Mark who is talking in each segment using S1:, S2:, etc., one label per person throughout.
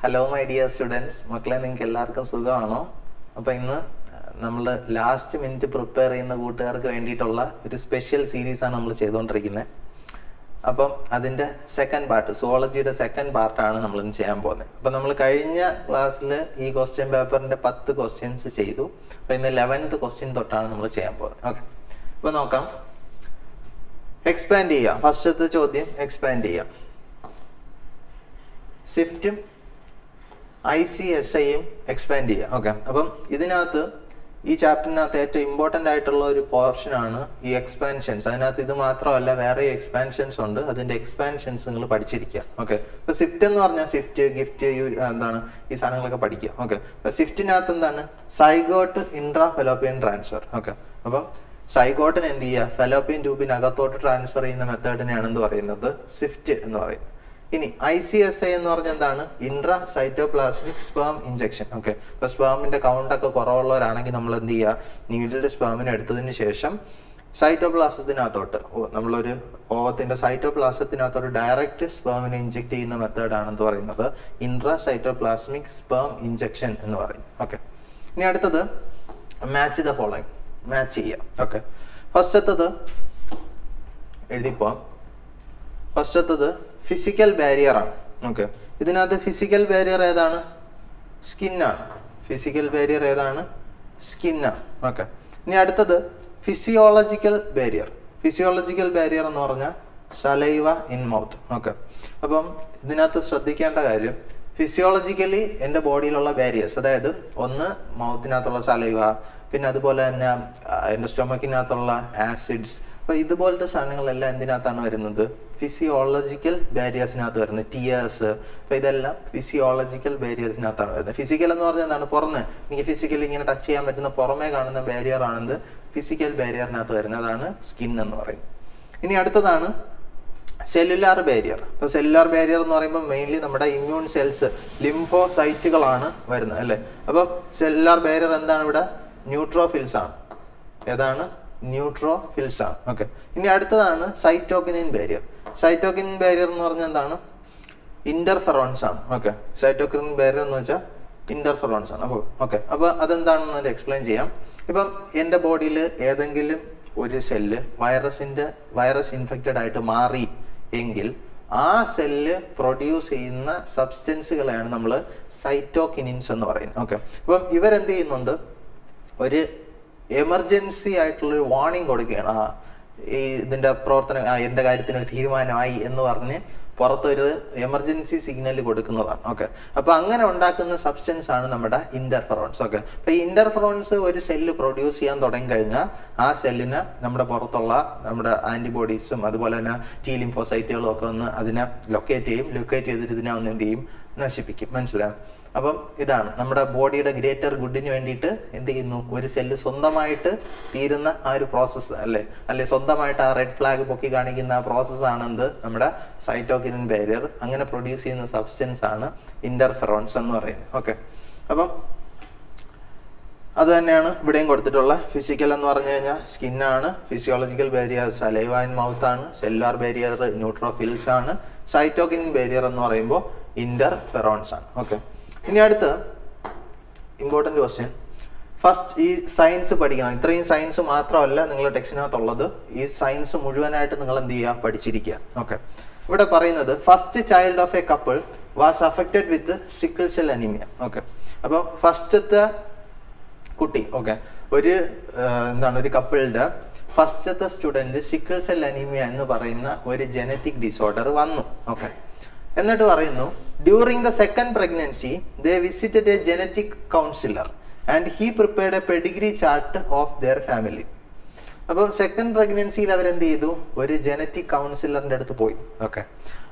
S1: Hello my dear students, മക്കളെ നിങ്ങൾക്ക് എല്ലാവർക്കും സുഖമാണോ? അപ്പോൾ ഇന്ന് നമ്മൾ ലാസ്റ്റ് മിനിറ്റ് പ്രിപ്പയർ ചെയ്യുന്ന കൂട്ടുകാർക്ക് വേണ്ടിയിട്ടുള്ള ഒരു സ്പെഷ്യൽ സീരീസാണ് നമ്മൾ ചെയ്തുകൊണ്ടിരിക്കുന്നത്. അപ്പം അതിൻ്റെ സെക്കൻഡ് പാർട്ട്, സുവോളജിയുടെ സെക്കൻഡ് പാർട്ടാണ് നമ്മളിന്ന് ചെയ്യാൻ പോകുന്നത്. അപ്പം നമ്മൾ കഴിഞ്ഞ ക്ലാസ്സിൽ ഈ ക്വസ്റ്റ്യൻ പേപ്പറിൻ്റെ 10 ക്വസ്റ്റ്യൻസ് ചെയ്തു. അപ്പോൾ ഇന്ന് 11th ക്വസ്റ്റ്യൻ തൊട്ടാണ് നമ്മൾ ചെയ്യാൻ പോകുന്നത്. ഓക്കെ, അപ്പോൾ നോക്കാം. എക്സ്പാൻഡ് ചെയ്യാം. ഫസ്റ്റത്തെ ചോദ്യം എക്സ്പാൻഡ് ചെയ്യാം. സ്വിഫ്റ്റും ICSIയും എക്സ്പാൻഡ് ചെയ്യുക. ഓക്കെ, അപ്പം ഇതിനകത്ത് ഈ ചാപ്റ്ററിനകത്ത് ഏറ്റവും ഇമ്പോർട്ടൻ്റ് ആയിട്ടുള്ള ഒരു പോർഷനാണ് ഈ എക്സ്പാൻഷൻസ്. അതിനകത്ത് ഇത് മാത്രമല്ല, വേറെ എക്സ്പാൻഷൻസ് ഉണ്ട്. അതിൻ്റെ എക്സ്പാൻഷൻസ് നിങ്ങൾ പഠിച്ചിരിക്കുക. ഓക്കെ, ഇപ്പോൾ സ്വിഫ്റ്റ് എന്ന് പറഞ്ഞാൽ സ്വിഫ്റ്റ്, ഗിഫ്റ്റ്, എന്താണ് ഈ സാധനങ്ങളൊക്കെ പഠിക്കുക. ഓക്കെ, അപ്പോൾ സ്വിഫ്റ്റിനകത്ത് എന്താണ് zygote intra fallopian transfer. Okay, അപ്പം സൈഗോട്ടിന് എന്ത് ചെയ്യുക, ഫെലോപ്പിയൻ ട്യൂബിനകത്തോട്ട് ട്രാൻസ്ഫർ ചെയ്യുന്ന മെത്തേഡിനെയാണ് എന്ത് പറയുന്നത്, സ്വിഫ്റ്റ് എന്ന് പറയുന്നത്. ഇനി ICSI എന്ന് പറഞ്ഞാൽ എന്താണ്, intra cytoplasmic sperm injection. Okay, ഇപ്പൊ സ്പേമിന്റെ കൗണ്ടൊക്കെ കുറവുള്ളവരാണെങ്കിൽ നമ്മൾ എന്ത് ചെയ്യുക, നീഡിലെ സ്പേമിനെ എടുത്തതിന് ശേഷം സൈറ്റോപ്ലാസത്തിനകത്തോട്ട്, നമ്മളൊരു ഓവത്തിന്റെ സൈറ്റോപ്ലാസത്തിനകത്തോട്ട് ഡയറക്റ്റ് സ്പേമിനെ ഇഞ്ചെക്ട് ചെയ്യുന്ന മെത്തേഡാണെന്ന് പറയുന്നത് ഇൻട്രാ സൈറ്റോപ്ലാസ്മിക് സ്പേം ഇഞ്ചക്ഷൻ എന്ന് പറയുന്നത്. ഓക്കെ, ഇനി അടുത്തത് മാച്ച് ദ ഫോളോയിങ്, മാച്ച് ചെയ്യാം. ഓക്കെ, ഫസ്റ്റത്തത് എഴുതിപ്പോവാം. ഫസ്റ്റത്തത് ഫിസിക്കൽ ബാരിയർ ആണ്. ഓക്കെ, ഇതിനകത്ത് ഫിസിക്കൽ ബാരിയർ ഏതാണ്, സ്കിന്നാണ്. ഫിസിക്കൽ ബാരിയർ ഏതാണ്, സ്കിന്നാണ്. ഓക്കെ, ഇനി അടുത്തത് ഫിസിയോളജിക്കൽ ബാരിയർ. ഫിസിയോളജിക്കൽ ബാരിയർ എന്ന് പറഞ്ഞാൽ സലൈവ ഇൻ മൗത്ത്. ഓക്കെ, അപ്പം ഇതിനകത്ത് ശ്രദ്ധിക്കേണ്ട കാര്യം, ഫിസിയോളജിക്കലി എൻ്റെ ബോഡിയിലുള്ള ബാരിയേഴ്സ്, അതായത് ഒന്ന് മൗത്തിനകത്തുള്ള സലൈവ, പിന്നെ അതുപോലെ തന്നെ എൻ്റെ സ്റ്റൊമക്കിനകത്തുള്ള ആസിഡ്സ്, അപ്പോൾ ഇതുപോലത്തെ സാധനങ്ങളെല്ലാം എന്തിനകത്താണ് വരുന്നത്, ഫിസിയോളജിക്കൽ ബാരിയേഴ്സിനകത്ത് വരുന്നത്. ടിയേഴ്സ്, അപ്പോൾ ഇതെല്ലാം ഫിസിയോളജിക്കൽ ബാരിയേഴ്സിനകത്താണ് വരുന്നത്. ഫിസിക്കൽ എന്ന് പറഞ്ഞാൽ എന്താണ്, പുറമെ എനിക്ക് ഫിസിക്കലി ഇങ്ങനെ ടച്ച് ചെയ്യാൻ പറ്റുന്ന പുറമേ കാണുന്ന ബാരിയർ ആണെന്ന് ഫിസിക്കൽ ബാരിയറിനകത്ത് വരുന്നത്, അതാണ് സ്കിൻ എന്ന് പറയുന്നത്. ഇനി അടുത്തതാണ് സെല്ലുലാർ ബാരിയർ. ഇപ്പോൾ സെല്ലുലാർ ബാരിയർ എന്ന് പറയുമ്പോൾ മെയിൻലി നമ്മുടെ ഇമ്മ്യൂൺ സെൽസ്, ലിംഫോസൈറ്റുകളാണ് വരുന്നത് അല്ലേ. അപ്പം സെല്ലുലാർ ബാരിയർ എന്താണ് ഇവിടെ, ന്യൂട്രോഫിൽസ് ആണ്. ഏതാണ്, ന്യൂട്രോഫിൽസ് ആണ്. ഓക്കെ, ഇനി അടുത്തതാണ് സൈറ്റോകിനിൻ ബാരിയർ. സൈറ്റോകിനിൻ ബാരിയർ എന്ന് പറഞ്ഞാൽ എന്താണ്, ഇന്റർഫെറോൺസ് ആണ്. ഓക്കെ, സൈറ്റോകിനിൻ ബാരിയർ എന്ന് വെച്ചാൽ ഇന്റർഫെറോൺസ് ആണ്. അപ്പോൾ ഓക്കെ, അപ്പോൾ അതെന്താണെന്ന് എക്സ്പ്ലെയിൻ ചെയ്യാം. ഇപ്പം എൻ്റെ ബോഡിയിൽ ഏതെങ്കിലും ഒരു സെല്ല് വൈറസ് ഇൻഫെക്റ്റഡ് ആയിട്ട് മാറി എങ്കിൽ ആ സെല്ല് പ്രൊഡ്യൂസ് ചെയ്യുന്ന സബ്സ്റ്റൻസുകളെയാണ് നമ്മൾ സൈറ്റോകിനിൻസ് എന്ന് പറയുന്നത്. ഓക്കെ, അപ്പം ഇവരെന്ത് ചെയ്യുന്നുണ്ട്, ഒരു എമർജൻസി ആയിട്ടുള്ളൊരു വാർണിംഗ് കൊടുക്കുകയാണ്. ഈ ഇതിൻ്റെ പ്രവർത്തനം, എൻ്റെ കാര്യത്തിന് ഒരു തീരുമാനമായി എന്ന് പറഞ്ഞ് പുറത്തൊരു എമർജൻസി സിഗ്നൽ കൊടുക്കുന്നതാണ്. ഓക്കെ, അപ്പോൾ അങ്ങനെ ഉണ്ടാക്കുന്ന സബ്സ്റ്റൻസ് ആണ് നമ്മുടെ ഇന്റർഫെറോൺസ്. ഓക്കെ, അപ്പോൾ ഈ ഇന്റർഫെറോൺസ് ഒരു സെല്ല് പ്രൊഡ്യൂസ് ചെയ്യാൻ തുടങ്ങി കഴിഞ്ഞാൽ ആ സെല്ലിന് നമ്മുടെ പുറത്തുള്ള നമ്മുടെ ആന്റിബോഡീസും അതുപോലെ തന്നെ T ലിംഫോസൈറ്റുകളും ഒക്കെ ഒന്ന് അതിനെ ലൊക്കേറ്റ് ചെയ്യും. ലൊക്കേറ്റ് ചെയ്തിട്ട് ഇതിനെ ഒന്ന് എന്ത് ചെയ്യും, നശിപ്പിക്കും. മനസ്സിലാവും? അപ്പം ഇതാണ് നമ്മുടെ ബോഡിയുടെ ഗ്രേറ്റർ ഗുഡിന് വേണ്ടിയിട്ട് എന്ത് ചെയ്യുന്നു, ഒരു സെല്ല് സ്വന്തമായിട്ട് തീരുന്ന ആ ഒരു പ്രോസസ്സ് അല്ലെ സ്വന്തമായിട്ട് ആ റെഡ് ഫ്ലാഗ് പൊക്കി കാണിക്കുന്ന ആ പ്രോസസ്സാണ് എന്ത്, നമ്മുടെ സൈറ്റോകിനിൻ ബാരിയർ. അങ്ങനെ പ്രൊഡ്യൂസ് ചെയ്യുന്ന സബ്സ്റ്റൻസ് ആണ് ഇന്റർഫെറോൺസ് എന്ന് പറയുന്നത്. ഓക്കെ, അപ്പം അത് തന്നെയാണ് ഇവിടെയും കൊടുത്തിട്ടുള്ള. ഫിസിക്കൽ എന്ന് പറഞ്ഞു കഴിഞ്ഞാൽ സ്കിന്നാണ്, physiological barrier saliva in mouth ആണ്, സെല്ലുലാർ ബാരിയർ ന്യൂട്രോഫിൽസ് ആണ്, സൈറ്റോകിനിൻ ബാരിയർ എന്ന് പറയുമ്പോൾ ഇന്റർഫെറോൺസ് ആണ്. ഓക്കെ, ഇനി അടുത്ത ഇമ്പോർട്ടൻറ്റ് ക്വസ്റ്റ്യൻ. ഫസ്റ്റ് ഈ സയൻസ് പഠിക്കണം. ഇത്രയും സയൻസ് മാത്രമല്ല നിങ്ങളുടെ ടെക്സ്റ്റിനകത്തുള്ളത്, ഈ സയൻസ് മുഴുവനായിട്ട് നിങ്ങൾ എന്ത് ചെയ്യുക, പഠിച്ചിരിക്കുക. ഓക്കെ, ഇവിടെ പറയുന്നത് first child of A couple was affected with sickle cell anaemia. Okay, അപ്പോൾ ഫസ്റ്റത്തെ കുട്ടി, ഓക്കെ, ഒരു കപ്പിളിന്റെ ഫസ്റ്റത്തെ സ്റ്റുഡന്റ് സിക്കിൾ സെൽ അനീമിയ എന്ന് പറയുന്ന ഒരു ജനറ്റിക് ഡിസോർഡർ വന്നു. ഓക്കെ, എന്നിട്ട് പറയുന്നു during the second pregnancy they visited A genetic councillor and he prepared A Pedigree chart of their family. അപ്പോൾ സെക്കൻഡ് പ്രഗ്നൻസിയിൽ അവരെന്ത് ചെയ്തു, ഒരു ജനറ്റിക് കൗൺസിലറിന്റെ അടുത്ത് പോയി. ഓക്കെ,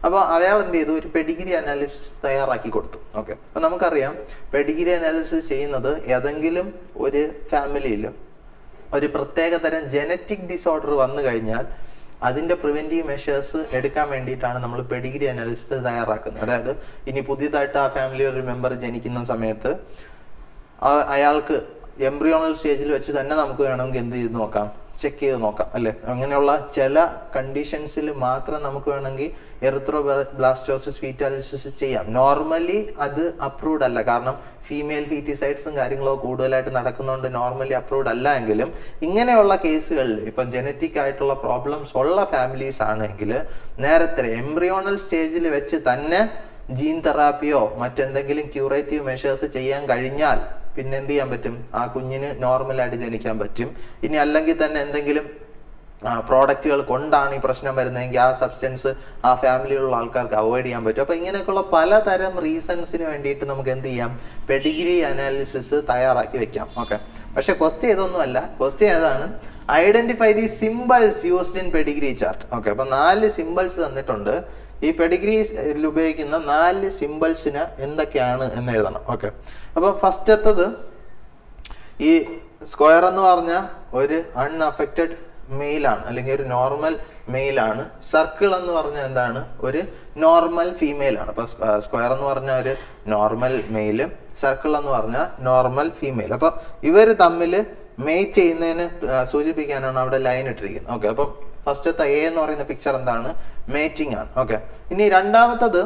S1: അപ്പോൾ അയാൾ എന്ത് ചെയ്തു, ഒരു പെഡിഗ്രി അനാലിസിസ് തയ്യാറാക്കി കൊടുത്തു. ഓക്കെ, അപ്പോൾ നമുക്കറിയാം പെഡിഗ്രി അനാലിസിസ് ചെയ്യുന്നത് ഏതെങ്കിലും ഒരു ഫാമിലിയിൽ ഒരു പ്രത്യേകതരം ജനറ്റിക് ഡിസോർഡർ വന്നു കഴിഞ്ഞാൽ അതിൻ്റെ പ്രിവെൻറ്റീവ് മെഷേഴ്സ് എടുക്കാൻ വേണ്ടിയിട്ടാണ് നമ്മൾ പെഡിഗ്രി അനാലിസിസ് തയ്യാറാക്കുന്നത്. അതായത് ഇനി പുതിയതായിട്ട് ആ ഫാമിലി ഒരു മെമ്പർ ജനിക്കുന്ന സമയത്ത് അയാൾക്ക് എംബ്രിയോണൽ സ്റ്റേജിൽ വെച്ച് തന്നെ നമുക്ക് വേണമെങ്കിൽ എന്ത് ചെയ്ത് നോക്കാം, ചെക്ക് ചെയ്ത് നോക്കാം അല്ലേ. അങ്ങനെയുള്ള ചില കണ്ടീഷൻസിൽ മാത്രം നമുക്ക് വേണമെങ്കിൽ എറിത്രോബ്ലാസ്റ്റോസിസ് ഫീറ്റാലിസിസ് ചെയ്യാം. നോർമലി അത് അപ്രൂവ്ഡ് അല്ല, കാരണം ഫീമെയിൽ ഫീറ്റിസൈഡ്സും കാര്യങ്ങളോ കൂടുതലായിട്ട് നടക്കുന്നതുകൊണ്ട് നോർമലി അപ്രൂവ്ഡ് അല്ല. എങ്കിലും ഇങ്ങനെയുള്ള കേസുകളിൽ ഇപ്പം ജനറ്റിക് ആയിട്ടുള്ള പ്രോബ്ലംസ് ഉള്ള ഫാമിലീസ് ആണെങ്കിൽ നേരത്തെ എംബ്രിയോണൽ സ്റ്റേജിൽ വെച്ച് തന്നെ ജീൻ തെറാപ്പിയോ മറ്റെന്തെങ്കിലും ക്യൂറേറ്റീവ് മെഷേഴ്സ് ചെയ്യാൻ കഴിഞ്ഞാൽ പിന്നെ എന്ത് ചെയ്യാൻ പറ്റും, ആ കുഞ്ഞിന് നോർമലായിട്ട് ജനിക്കാൻ പറ്റും. ഇനി അല്ലെങ്കിൽ തന്നെ എന്തെങ്കിലും പ്രോഡക്റ്റുകൾ കൊണ്ടാണ് ഈ പ്രശ്നം വരുന്നതെങ്കിൽ ആ സബ്സ്റ്റൻസ് ആ ഫാമിലിയിലുള്ള ആൾക്കാർക്ക് അവോയ്ഡ് ചെയ്യാൻ പറ്റും. അപ്പൊ ഇങ്ങനെയൊക്കെയുള്ള പലതരം റീസൺസിന് വേണ്ടിയിട്ട് നമുക്ക് എന്ത് ചെയ്യാം, പെഡിഗ്രി അനാലിസിസ് തയ്യാറാക്കി വെക്കാം. ഓക്കെ, പക്ഷെ ക്വസ്റ്റ്യൻ ഇതൊന്നുമല്ല. ക്വസ്റ്റ്യൻ ഏതാണ്, identify the symbols used in Pedigree chart. Okay, അപ്പൊ 4 സിമ്പിൾസ് തന്നിട്ടുണ്ട്. ഈ പെഡിഗ്രിയിൽ ഉപയോഗിക്കുന്ന 4 സിമ്പിൾസിന് എന്തൊക്കെയാണ് എന്ന് എഴുതണം. ഓക്കെ, അപ്പൊ ഫസ്റ്റത്തത് ഈ സ്ക്വയർ എന്ന് പറഞ്ഞ ഒരു അൺഅഫക്റ്റഡ് മെയിലാണ്, അല്ലെങ്കിൽ ഒരു നോർമൽ മെയിലാണ്. സർക്കിൾ എന്ന് പറഞ്ഞാൽ എന്താണ്, ഒരു നോർമൽ ഫീമെയിൽ ആണ്. അപ്പൊ സ്ക്വയർ എന്ന് പറഞ്ഞ ഒരു നോർമൽ മെയിലും സർക്കിൾ എന്ന് പറഞ്ഞാൽ നോർമൽ ഫീമെയിൽ. അപ്പൊ ഇവർ തമ്മിൽ മേറ്റ് ചെയ്യുന്നതിന് സൂചിപ്പിക്കാനാണ് അവിടെ ലൈൻ ഇട്ടിരിക്കുന്നത്. ഓക്കെ, അപ്പം ഫസ്റ്റത്തെ എ എന്ന് പറയുന്ന പിക്ചർ എന്താണ്, മേറ്റിംഗ് ആണ്. ഓക്കെ, ഇനി രണ്ടാമത്തത്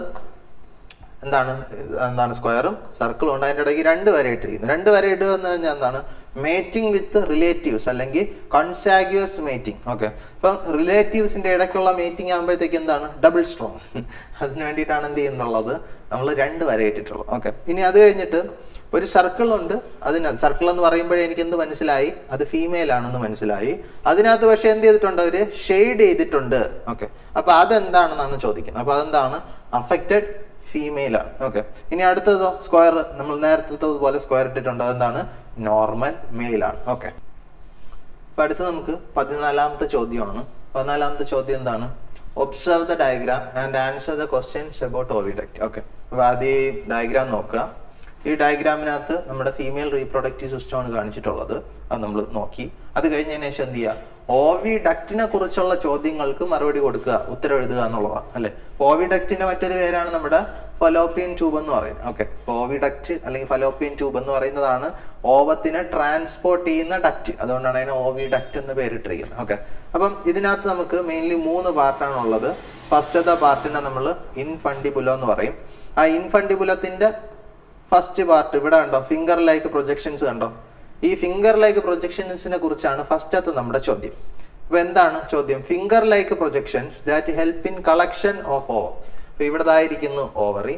S1: എന്താണ് സ്ക്വയറും സർക്കിളും ഉണ്ട്, അതിൻ്റെ ഇടയ്ക്ക് 2 വര ഇട്ടിരിക്കുന്നു. 2 വര ഇടുക എന്ന് പറഞ്ഞാൽ എന്താണ്, മേറ്റിംഗ് വിത്ത് റിലേറ്റീവ്സ് അല്ലെങ്കിൽ കൺസാഗ്യുവസ് മേറ്റിംഗ്. ഓക്കെ, അപ്പം റിലേറ്റീവ്സിന്റെ ഇടയ്ക്കുള്ള മേറ്റിംഗ് ആകുമ്പോഴത്തേക്ക് എന്താണ്, ഡബിൾ സ്ട്രോങ്. അതിന് വേണ്ടിയിട്ടാണ് എന്ത് ചെയ്യുന്നുള്ളത്, നമ്മൾ 2 വര ഇട്ടിട്ടുള്ളത്. ഓക്കെ, ഇനി അത് കഴിഞ്ഞിട്ട് ഒരു സർക്കിൾ ഉണ്ട്. അതിനകത്ത് സർക്കിൾ എന്ന് പറയുമ്പോഴേ എനിക്ക് എന്ത് മനസ്സിലായി, അത് ഫീമെയിൽ ആണെന്ന് മനസ്സിലായി. അതിനകത്ത് പക്ഷെ എന്ത് ചെയ്തിട്ടുണ്ട്, അവര് ഷെയ്ഡ് ചെയ്തിട്ടുണ്ട്. ഓക്കെ, അപ്പൊ അതെന്താണെന്നാണ് ചോദിക്കുന്നത്. അപ്പൊ അതെന്താണ്, അഫക്റ്റഡ് ഫീമെയിൽ ആണ്. ഓക്കെ, ഇനി അടുത്തതോ സ്ക്വയർ, നമ്മൾ നേരത്തെ പോലെ സ്ക്വയർ ഇട്ടിട്ടുണ്ട്, അതെന്താണ്, നോർമൽ മെയിൽ ആണ്. ഓക്കെ, അപ്പൊ അടുത്ത് നമുക്ക് 14ാമത്തെ ചോദ്യമാണ്. 14ാമത്തെ ചോദ്യം എന്താണ്, observe the diagram and answer the questions about oviduct. Okay, അപ്പൊ ആദ്യം ഡയഗ്രാം നോക്കുക. ഈ ഡയഗ്രാമിനകത്ത് നമ്മുടെ ഫീമെയിൽ റീപ്രൊഡക്റ്റീവ് സിസ്റ്റമാണ് കാണിച്ചിട്ടുള്ളത്. അത് നമ്മൾ നോക്കി. അത് കഴിഞ്ഞതിന് ശേഷം എന്ത് ചെയ്യുക, ഓവിഡക്റ്റിനെ കുറിച്ചുള്ള ചോദ്യങ്ങൾക്ക് മറുപടി കൊടുക്കുക, ഉത്തരം എഴുതുക എന്നുള്ളതാണ് അല്ലെ. ഓവിഡക്റ്റിന്റെ മറ്റൊരു പേരാണ് നമ്മുടെ ഫലോപ്പിയൻ ട്യൂബ് എന്ന് പറയുന്നത്. ഓക്കെ, ഓവിഡക്റ്റ് അല്ലെങ്കിൽ ഫലോപ്പിയൻ ട്യൂബ് എന്ന് പറയുന്നതാണ് ഓവത്തിനെ ട്രാൻസ്പോർട്ട് ചെയ്യുന്ന ഡക്റ്റ്. അതുകൊണ്ടാണ് അതിന് ഓവിഡക്റ്റ് എന്ന് പേരിട്ടിരിക്കുന്നത്. ഓക്കെ, അപ്പം ഇതിനകത്ത് നമുക്ക് മെയിൻലി 3 പാർട്ടാണ് ഉള്ളത്. ഫസ്റ്റത്തെ പാർട്ടിനെ നമ്മൾ ഇൻഫണ്ടിബുലം എന്ന് പറയും. ആ ഇൻഫണ്ടിബുലത്തിന്റെ ഫസ്റ്റ് പാർട്ട് ഇവിടെ കണ്ടോ, ഫിംഗർ ലൈക്ക് പ്രൊജക്ഷൻസ് കണ്ടോ. ഈ ഫിംഗർ ലൈക്ക് പ്രൊജക്ഷൻസിനെ കുറിച്ചാണ് ഫസ്റ്റത്തെ നമ്മുടെ ചോദ്യം. അപ്പൊ എന്താണ് ചോദ്യം, finger like projections that help in collection of ovum. അപ്പൊ ഇവിടെതായിരിക്കുന്നു ഓവറി.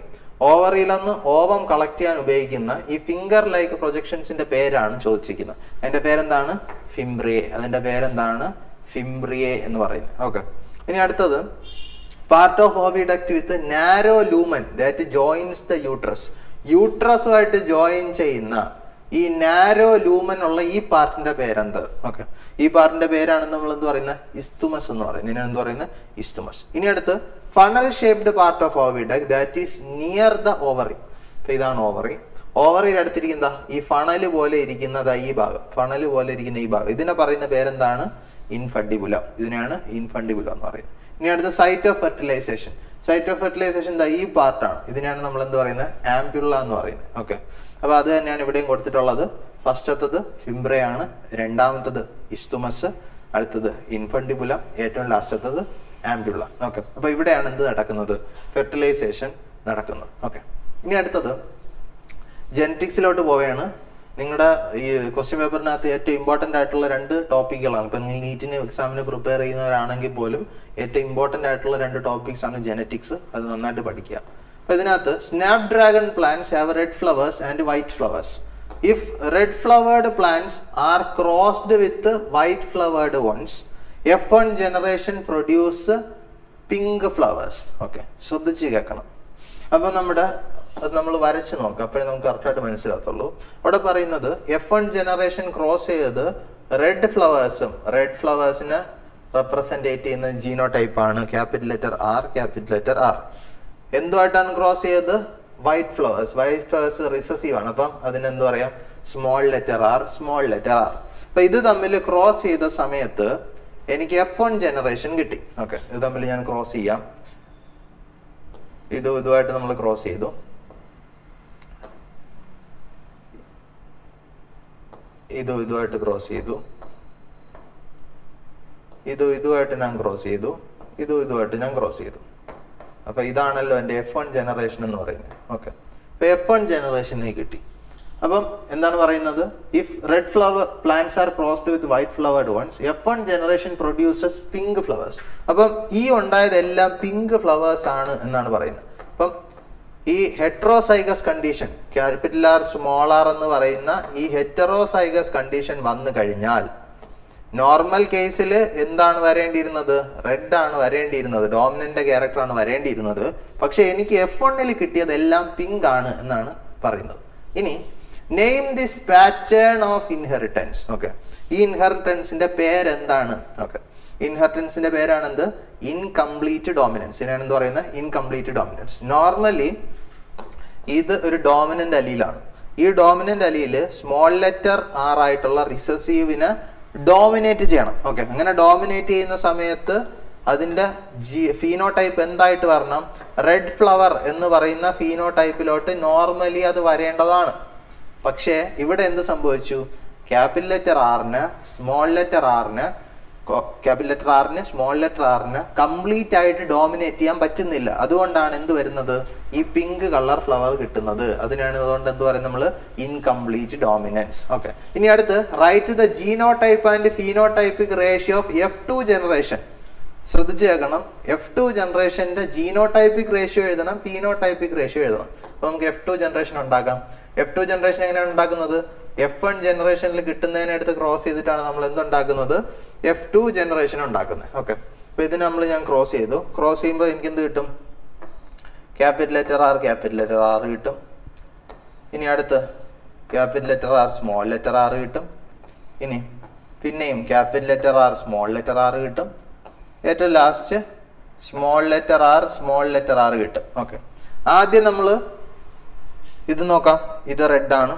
S1: ഓവറിയിലൊന്ന് ഓവം കളക്ട് ചെയ്യാൻ ഉപയോഗിക്കുന്ന ഈ ഫിംഗർ ലൈക്ക് പ്രൊജക്ഷൻസിന്റെ പേരാണ് ചോദിച്ചിരിക്കുന്നത്. അതിന്റെ പേരെന്താണ്, ഫിംബ്രിയെ. അതിന്റെ പേരെന്താണ്, ഫിംബ്രിയെ എന്ന് പറയുന്നത്. ഓക്കെ, ഇനി അടുത്തത് part of oviduct with narrow lumen that joins the uterus. യൂട്രസുമായിട്ട് ജോയിൻ ചെയ്യുന്ന ഈ നാരോ ലൂമൻ ഉള്ള ഈ പാർട്ടിന്റെ പേരെന്ത്. ഓക്കെ, ഈ പാർട്ടിന്റെ പേരാണ് നമ്മൾ എന്ത് പറയുന്നത്, ഇസ്തുമസ് എന്ന് പറയുന്നത്. ഇതിനാണ് എന്ത് പറയുന്നത്, ഇസ്തുമസ്. ഇനി അടുത്ത് funnel shaped part of oviduct that is near the ovary. അപ്പൊ ഇതാണ് ഓവറി. ഓവറിയിൽ അടുത്തിരിക്കുന്ന ഈ ഫണല് പോലെ ഇരിക്കുന്നത് ഈ ഭാഗം, ഫണല് പോലെ ഇരിക്കുന്ന ഈ ഭാഗം, ഇതിനെ പറയുന്ന പേരെന്താണ്, ഇൻഫണ്ടിബുലം. ഇതിനാണ് ഇൻഫണ്ടിബുലം എന്ന് പറയുന്നത്. ഇനി അടുത്ത site of fertilisation. Site of fertilisation ഈ പാർട്ടാണ്. ഇതിനാണ് നമ്മൾ എന്ത് പറയുന്നത്, ആംപ്യുള്ള എന്ന് പറയുന്നത്. ഓക്കെ, അപ്പൊ അത് തന്നെയാണ് ഇവിടെയും കൊടുത്തിട്ടുള്ളത്. ഫസ്റ്റത്തത് ഫിംബ്രയാണ്, രണ്ടാമത്തത് ഇസ്തുമസ്, അടുത്തത് ഇൻഫണ്ടിബുലം, ഏറ്റവും ലാസ്റ്റത്തത് ആംപ്യുള്ള. ഓക്കെ, അപ്പൊ ഇവിടെയാണ് എന്ത് നടക്കുന്നത്, ഫെർട്ടിലൈസേഷൻ നടക്കുന്നത്. ഓക്കെ, ഇനി അടുത്തത് ജെനറ്റിക്സിലോട്ട് പോവുകയാണ്. നിങ്ങളുടെ ഈ ക്വസ്റ്റ്യൻ പേപ്പറിനകത്ത് ഏറ്റവും ഇമ്പോർട്ടൻ്റ് ആയിട്ടുള്ള 2 ടോപ്പിക്കുകളാണ്. ഇപ്പം നിങ്ങൾ നീറ്റിന് എക്സാമിന് പ്രിപ്പയർ ചെയ്യുന്നവരാണെങ്കിൽ പോലും ഏറ്റവും ഇമ്പോർട്ടൻ്റ് ആയിട്ടുള്ള 2 ടോപ്പിക്സ് ആണ് ജെനറ്റിക്സ്. അത് നന്നായിട്ട് പഠിക്കുക. അപ്പൊ ഇതിനകത്ത് snapdragon plants have red flowers and white flowers. If red flowered plants are crossed with white flowered ones, F1 generation produce pink flowers. Okay, ശ്രദ്ധിച്ച് കേൾക്കണം. അപ്പൊ അത് നമ്മൾ വരച്ച് നോക്കാം, അപ്പോഴേ നമുക്ക് കറക്റ്റായിട്ട് മനസ്സിലാകത്തുള്ളൂ. അവിടെ പറയുന്നത് F1 ജനറേഷൻ ക്രോസ് ചെയ്തത് റെഡ് ഫ്ലവേഴ്സും, റെഡ് ഫ്ലവേഴ്സിനെ റെപ്രസെന്റേറ്റ് ചെയ്യുന്ന ജീനോ ടൈപ്പാണ് capital letter R, capital letter R. എന്തുമായിട്ടാണ് ക്രോസ് ചെയ്തത്, white flowers. White flowers recessive ആണ്, അപ്പം അതിനെന്ത് പറയാം, small letter R, small letter R. അപ്പൊ ഇത് തമ്മിൽ ക്രോസ് ചെയ്ത സമയത്ത് എനിക്ക് F1 ജനറേഷൻ കിട്ടി. ഓക്കെ, ഇത് തമ്മിൽ ഞാൻ ക്രോസ് ചെയ്യാം. ഇതുമായിട്ട് നമ്മൾ ക്രോസ് ചെയ്തു. ഇതുമായിട്ട് ക്രോസ് ചെയ്തു. ഇതുമായിട്ട് ഞാൻ ക്രോസ് ചെയ്തു, ഇതുമായിട്ട് ഞാൻ ക്രോസ് ചെയ്തു. അപ്പൊ ഇതാണല്ലോ എൻ്റെ F1 ജനറേഷൻ എന്ന് പറയുന്നത്. ഓക്കെ, അപ്പൊ F1 ജനറേഷനെ കിട്ടി. അപ്പം എന്താണ് പറയുന്നത്? If red flower plants are crossed with white flowered ones, F1 generation produces pink flowers. അപ്പം ഈ ഉണ്ടായതെല്ലാം പിങ്ക് ഫ്ലവേഴ്സ് ആണ് എന്നാണ് പറയുന്നത്. അപ്പം ഈ heterozygous condition, capital R small R എന്ന് പറയുന്ന ഈ ഹെറ്ററോസൈഗസ് കണ്ടീഷൻ വന്നു കഴിഞ്ഞാൽ നോർമൽ കേസിൽ എന്താണ് വരേണ്ടിയിരുന്നത്? റെഡ് ആണ് വരേണ്ടിയിരുന്നത്, ഡോമിനന്റ് ക്യാരക്ടർ ആണ് വരേണ്ടിയിരുന്നത്. പക്ഷെ എനിക്ക് F1 കിട്ടിയത് എല്ലാം പിങ്ക് ആണ് എന്നാണ് പറയുന്നത്. ഇനി name this pattern of inheritance. Okay, ഈ ഇൻഹെറിറ്റൻസിന്റെ പേരെന്താണ്? ഓക്കെ, ഇൻഹെറിറ്റൻസിന്റെ പേരാണ് എന്ത്? Incomplete dominance. ഇതിനാണ് എന്ത് പറയുന്നത്? Incomplete dominance. നോർമലി ഇത് ഒരു ഡോമിനന്റ് അലീലാണ്. ഈ ഡോമിനന്റ് അലീല് സ്മോൾ ലെറ്റർ ആർ ആയിട്ടുള്ള റിസസീവിനെ ഡോമിനേറ്റ് ചെയ്യണം. ഓക്കെ, അങ്ങനെ ഡോമിനേറ്റ് ചെയ്യുന്ന സമയത്ത് അതിന്റെ ഫീനോടൈപ്പ് എന്തായിട്ട് വരണം? റെഡ് ഫ്ലവർ എന്ന് പറയുന്ന ഫീനോടൈപ്പിലോട്ട് നോർമലി അത് വരേണ്ടതാണ്. പക്ഷേ ഇവിടെ എന്ത് സംഭവിച്ചു? ക്യാപിറ്റൽ ലെറ്റർ ആറിന് സ്മോൾ ലെറ്റർ ആറിന് കംപ്ലീറ്റ് ആയിട്ട് ഡോമിനേറ്റ് ചെയ്യാൻ പറ്റുന്നില്ല. അതുകൊണ്ടാണ് എന്ത് വരുന്നത്? ഈ പിങ്ക് കളർ ഫ്ലവർ കിട്ടുന്നത്. അതിനാണ് അതുകൊണ്ട് എന്ത് പറയുന്നത് നമ്മൾ? Incomplete dominance. ഓക്കെ, ഇനി അടുത്ത് write the genotype and phenotypic ratio of F2 generation. ശ്രദ്ധിച്ചു കേൾക്കണം. F2 ജനറേഷന്റെ ജീനോടൈപ്പിക് റേഷ്യോ എഴുതണം, ഫീനോടൈപ്പിക് റേഷ്യോ എഴുതണം. അപ്പൊ നമുക്ക് F2 ജനറേഷൻ ഉണ്ടാക്കാം. F2 ജനറേഷൻ എങ്ങനെയാണ് ഉണ്ടാക്കുന്നത്? F1 ജനറേഷനിൽ കിട്ടുന്നതിനടുത്ത് ക്രോസ് ചെയ്തിട്ടാണ് നമ്മൾ എന്തുണ്ടാക്കുന്നത്? F2 ജനറേഷൻ ഉണ്ടാക്കുന്നത്. ഓക്കെ, അപ്പൊ ഇതിന് ഞാൻ ക്രോസ് ചെയ്തു. ക്രോസ് ചെയ്യുമ്പോൾ എനിക്ക് എന്ത് കിട്ടും? ക്യാപിറ്റൽ ലെറ്റർ ആർ കിട്ടും. ഇനി അടുത്ത് capital letter R small letter R കിട്ടും. ഇനി പിന്നെയും capital letter R small letter R കിട്ടും. ഏറ്റവും ലാസ്റ്റ് സ്മോൾ ലെറ്റർ ആർ കിട്ടും. ഓക്കെ, ആദ്യം നമ്മൾ ഇത് നോക്കാം. ഇത് റെഡ് ആണ്,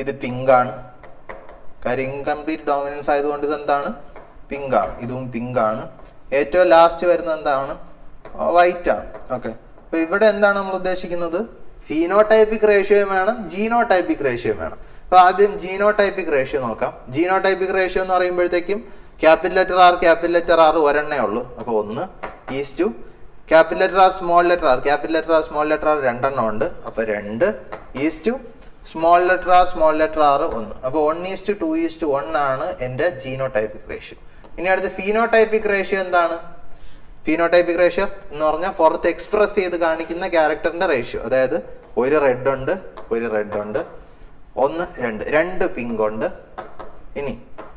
S1: ഇത് പിങ്ക് ആണ്. കാര്യം ഇൻകംപ്ലീറ്റ് ഡോമിനൻസ് ആയതുകൊണ്ട് ഇത് എന്താണ്? പിങ്ക് ആണ്. ഇതും പിങ്ക് ആണ്. ഏറ്റവും ലാസ്റ്റ് വരുന്നത് എന്താണ്? വൈറ്റ് ആണ്. ഓക്കെ, അപ്പൊ ഇവിടെ എന്താണ് നമ്മൾ ഉദ്ദേശിക്കുന്നത്? ഫീനോടൈപ്പിക് റേഷ്യോയും വേണം, ജീനോടൈപ്പിക് റേഷ്യോയും വേണം. അപ്പൊ ആദ്യം ജീനോടൈപ്പിക് റേഷ്യോ നോക്കാം. ജീനോടൈപ്പിക് റേഷ്യോ എന്ന് പറയുമ്പോഴത്തേക്കും ക്യാപിറ്റൽ ലെറ്റർ ആർ ഒരെണ്ണേ ഉള്ളൂ. അപ്പൊ 1:, capital letter R small letter R രണ്ടെണ്ണം ഉണ്ട്. അപ്പൊ 2:, സ്മോൾ ലെറ്റർ ആർ 1. അപ്പൊ 1:2:1 ആണ് എന്റെ ജീനോടൈപ്പിക് റേഷ്യോ. ഇനി അടുത്ത് ഫീനോടൈപ്പിക് റേഷ്യോ എന്താണ്? ഫീനോടൈപ്പിക് റേഷ്യോ എന്ന് പറഞ്ഞാൽ പുറത്ത് എക്സ്പ്രസ് ചെയ്ത് കാണിക്കുന്ന ക്യാരക്ടറിന്റെ റേഷ്യോ. അതായത് ഒരു റെഡ് ഉണ്ട്, 1, 2 പിങ്ക് ഉണ്ട്, ഇനി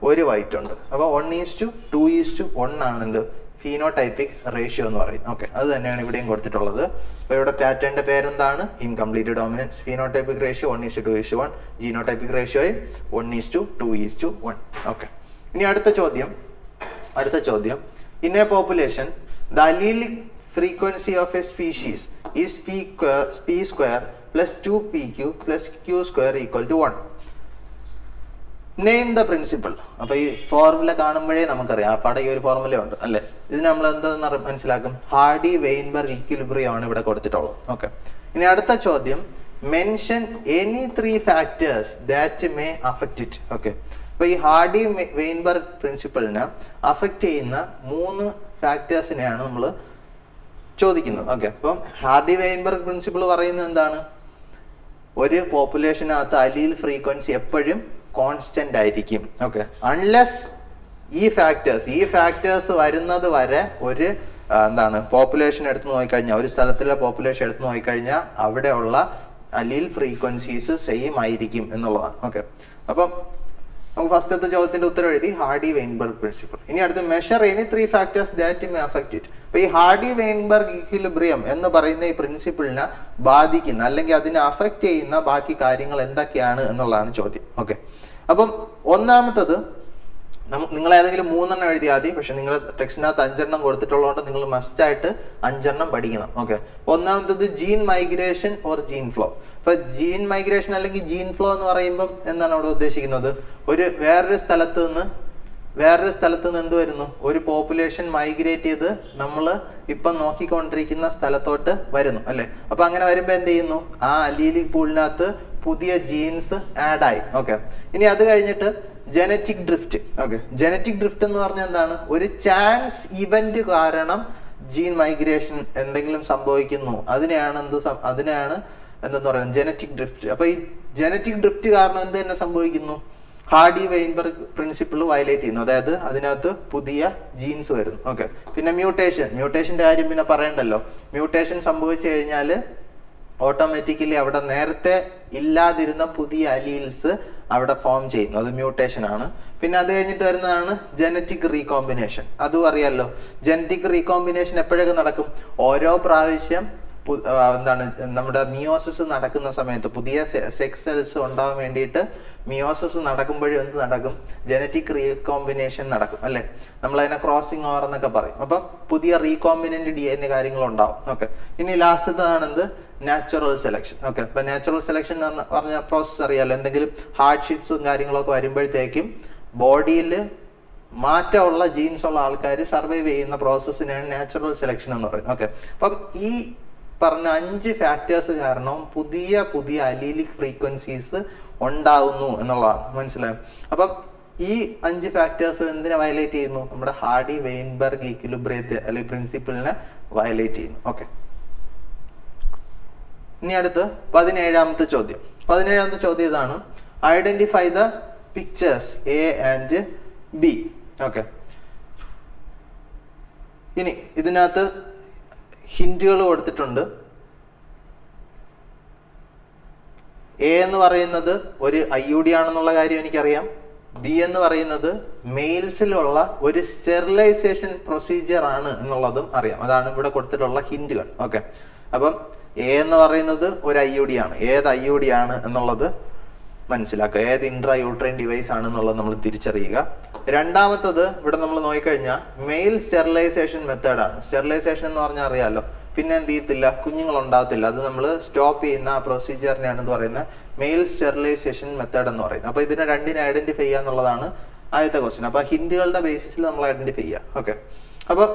S1: ഒരു വൈറ്റ് ഉണ്ട്. അപ്പൊ 1:2:1 ആണ് എന്ത്? ഫീനോടൈപ്പിക് റേഷ്യോ എന്ന് പറയുന്നത്. ഓക്കെ, അത് തന്നെയാണ് ഇവിടെയും കൊടുത്തിട്ടുള്ളത്. അപ്പൊ ഇവിടെ പാറ്റേണിന്റെ പേരെന്താണ്? Incomplete dominance. Phenotypic ratio 1:2:1, genotypic ratio 1:2:1. Okay, ഇനി അടുത്ത ചോദ്യം. In a population the allelic frequency of a species is p square plus 2pq plus q square equal to 1. Name the principle. അപ്പൊ ഈ ഫോർമുല കാണുമ്പോഴേ നമുക്കറിയാം ആ പടം ഈ ഒരു ഫോർമുല ഉണ്ട് അല്ലെ. ഇത് നമ്മൾ എന്താണെന്ന് മനസ്സിലാക്കും. ഹാർഡി വെയിൻബർഗ് ഇക്വിലിബ്രിയം ആണ് ഇവിടെ കൊടുത്തിട്ടുള്ളത്. ഓക്കെ, ഇനി അടുത്ത ചോദ്യം. Mention any 3 factors that may affect it. Okay, അപ്പൊ ഈ ഹാർഡി വെയിൻബർഗ് പ്രിൻസിപ്പിളിനെ അഫക്റ്റ് ചെയ്യുന്ന 3 ഫാക്ടേഴ്സിനെയാണ് നമ്മൾ ചോദിക്കുന്നത്. ഓക്കെ, അപ്പം ഹാർഡി വെയിൻബർഗ് പ്രിൻസിപ്പിൾ പറയുന്നത് എന്താണ്? ഒരു പോപ്പുലേഷനകത്ത് അലീൽ ഫ്രീക്വൻസി എപ്പോഴും കോൺസ്റ്റന്റ് ആയിരിക്കും. ഓക്കെ, അൺലെസ് ഈ ഫാക്ടേഴ്സ് വരുന്നത് വരെ ഒരു പോപ്പുലേഷൻ എടുത്ത് നോക്കിക്കഴിഞ്ഞാൽ, ഒരു സ്ഥലത്തിലെ പോപ്പുലേഷൻ എടുത്ത് നോക്കിക്കഴിഞ്ഞാൽ അവിടെയുള്ള അലീൽ ഫ്രീക്വൻസീസ് സെയിം ആയിരിക്കും എന്നുള്ളതാണ്. ഓക്കെ, അപ്പം നമുക്ക് ഫസ്റ്റത്തെ ചോദ്യത്തിന്റെ ഉത്തരം എഴുതി ഹാർഡി വെയിൻബർഗ് പ്രിൻസിപ്പിൾ. ഇനി അടുത്ത് measure any 3 factors that may affect it. അപ്പൊ ഈ ഹാർഡി വെയിൻബർഗ് ഇക്വിലിബ്രിയം എന്ന് പറയുന്ന ഈ പ്രിൻസിപ്പിളിനെ ബാധിക്കുന്ന അല്ലെങ്കിൽ അതിനെ അഫക്റ്റ് ചെയ്യുന്ന ബാക്കി കാര്യങ്ങൾ എന്തൊക്കെയാണ് എന്നുള്ളതാണ് ചോദ്യം. ഓക്കെ, അപ്പം ഒന്നാമത്തത് നിങ്ങൾ ഏതെങ്കിലും 3 എഴുതിയാൽ മതി. പക്ഷെ നിങ്ങൾ ടെക്സ്റ്റിനകത്ത് 5 കൊടുത്തിട്ടുള്ളതുകൊണ്ട് നിങ്ങൾ മസ്റ്റ് ആയിട്ട് 5 പഠിക്കണം. ഓക്കെ, ഒന്നാമത്തത് gene migration or gene flow. അപ്പൊ ജീൻ മൈഗ്രേഷൻ അല്ലെങ്കിൽ ജീൻ ഫ്ലോ എന്ന് പറയുമ്പോൾ എന്താണ് അവിടെ ഉദ്ദേശിക്കുന്നത്? വേറൊരു സ്ഥലത്ത് നിന്ന് എന്ത് വരുന്നു? ഒരു പോപ്പുലേഷൻ മൈഗ്രേറ്റ് ചെയ്ത് നമ്മൾ ഇപ്പം നോക്കിക്കൊണ്ടിരിക്കുന്ന സ്ഥലത്തോട്ട് വരുന്നു അല്ലെ. അപ്പൊ അങ്ങനെ വരുമ്പോ എന്ത് ചെയ്യുന്നു? ആ അലീലിക് പൂളിനകത്ത് പുതിയ ജീൻസ് ആഡ് ആയി. ഓക്കെ, ഇനി അത് കഴിഞ്ഞിട്ട് genetic drift. Okay, genetic drift എന്ന് പറഞ്ഞാൽ എന്താണ്? ഒരു ചാൻസ് ഇവന്റ് കാരണം ജീൻ മൈഗ്രേഷൻ എന്തെങ്കിലും സംഭവിക്കുന്നു, അതിനെയാണ് എന്തെന്ന് പറയുന്നത് ജനറ്റിക് ഡ്രിഫ്റ്റ്. അപ്പൊ ഈ ജനറ്റിക് ഡ്രിഫ്റ്റ് കാരണം എന്ത് തന്നെ സംഭവിക്കുന്നു? ഹാർഡി വെയിൻബർഗ് പ്രിൻസിപ്പിൾ വയലേറ്റ് ചെയ്യുന്നു, അതായത് അതിനകത്ത് പുതിയ ജീൻസ് വരുന്നു. ഓക്കെ, പിന്നെ മ്യൂട്ടേഷന്റെ കാര്യം പിന്നെ പറയണ്ടല്ലോ. മ്യൂട്ടേഷൻ സംഭവിച്ചു കഴിഞ്ഞാൽ ഓട്ടോമാറ്റിക്കലി അവിടെ നേരത്തെ ഇല്ലാതിരുന്ന പുതിയ അലീൽസ് അവിടെ ഫോം ചെയ്യുന്നു, അത് മ്യൂട്ടേഷൻ ആണ്. പിന്നെ അത് കഴിഞ്ഞിട്ട് വരുന്നതാണ് ജനറ്റിക് റീകോമ്പിനേഷൻ. അതും അറിയാലോ, ജനറ്റിക് റീകോമ്പിനേഷൻ എപ്പോഴൊക്കെ നടക്കും? ഓരോ പ്രാവശ്യം നമ്മുടെ മിയോസിസ് നടക്കുന്ന സമയത്ത് പുതിയ സെക്സ് സെൽസ് ഉണ്ടാവാൻ വേണ്ടിയിട്ട് മിയോസിസ് നടക്കുമ്പോഴും എന്ത് നടക്കും? ജനറ്റിക് റീകോമ്പിനേഷൻ നടക്കും, അല്ലെ? നമ്മൾ അതിനെ ക്രോസിംഗ് ഓവർ എന്നൊക്കെ പറയും. അപ്പം പുതിയ റീകോമ്പിനന്റ് DNA കാര്യങ്ങളുണ്ടാവും. ഓക്കെ, ഇനി ലാസ്റ്റതാണ് എന്ത്? Natural selection. ഓക്കെ, അപ്പൊ നാച്ചുറൽ സെലക്ഷൻ എന്ന് പറഞ്ഞ പ്രോസസ് അറിയാലോ. എന്തെങ്കിലും ഹാർഡ്ഷിപ്സും കാര്യങ്ങളൊക്കെ വരുമ്പോഴത്തേക്കും ബോഡിയിൽ മാറ്റമുള്ള ജീൻസ് ഉള്ള ആൾക്കാർ സർവൈവ് ചെയ്യുന്ന പ്രോസസ്സിനാണ് നാച്ചുറൽ സെലക്ഷൻ എന്ന് പറയുന്നത്. ഓക്കെ, അപ്പം ഈ പറഞ്ഞ 5 ഫാക്ടേഴ്സ് കാരണം പുതിയ അലീലിക് ഫ്രീക്വൻസീസ് ഉണ്ടാവുന്നു എന്നുള്ളതാണ്. മനസ്സിലായോ? അപ്പം ഈ 5 ഫാക്ടേഴ്സ് എന്തിനെ വയലേറ്റ് ചെയ്യുന്നു? നമ്മുടെ ഹാർഡി വെയിൻബർഗ് ഈക്വിലിബ്രിയത്തെ അല്ലെങ്കിൽ പ്രിൻസിപ്പിളിനെ വയലേറ്റ് ചെയ്യുന്നു. ഓക്കെ, ഇനി അടുത്ത് 17ാമത്തെ ചോദ്യം. 17ാമത്തെ ചോദ്യം ഇതാണ്: identify the pictures A and B. Okay, ഇനി ഇതിനകത്ത് ഹിന്റുകൾ കൊടുത്തിട്ടുണ്ട്. A എന്ന് പറയുന്നത് ഒരു IUD ആണെന്നുള്ള കാര്യം എനിക്കറിയാം. B എന്ന് പറയുന്നത് മെയിൽസിലുള്ള ഒരു സ്റ്റെറിലൈസേഷൻ പ്രൊസീജിയർ ആണ് എന്നുള്ളതും അറിയാം. അതാണ് ഇവിടെ കൊടുത്തിട്ടുള്ള ഹിന്റുകൾ. ഓക്കെ, അപ്പം A എന്ന് പറയുന്നത് ഒരു IUD ആണ്. ഏത് IUD ആണ് എന്നുള്ളത് മനസ്സിലാക്കുക, ഏത് ഇൻട്രാ യൂട്രൈൻ ഡിവൈസ് ആണെന്നുള്ളത് നമ്മൾ തിരിച്ചറിയുക. രണ്ടാമത്തത് ഇവിടെ നമ്മൾ നോക്കിക്കഴിഞ്ഞാൽ മെയിൽ സ്റ്റെറിലൈസേഷൻ മെത്തേഡാണ്. സ്റ്റെറിലൈസേഷൻ എന്ന് പറഞ്ഞാൽ അറിയാലോ, പിന്നെ എന്ത് ചെയ്യത്തില്ല, കുഞ്ഞുങ്ങൾ ഉണ്ടാകത്തില്ല. അത് നമ്മൾ സ്റ്റോപ്പ് ചെയ്യുന്ന ആ പ്രൊസീജിയറിനെയാണ് എന്ന് പറയുന്നത് മെയിൽ സ്റ്റെറിലൈസേഷൻ മെത്തേഡ് എന്ന് പറയുന്നത്. അപ്പൊ ഇതിനെ രണ്ടിനെ ഐഡന്റിഫൈ ചെയ്യുക എന്നുള്ളതാണ് ആദ്യത്തെ ക്വസ്റ്റ്യൻ. അപ്പൊ ഹിന്റുകളുടെ ബേസിസിൽ നമ്മൾ ഐഡന്റിഫൈ ചെയ്യുക. ഓക്കെ, അപ്പൊ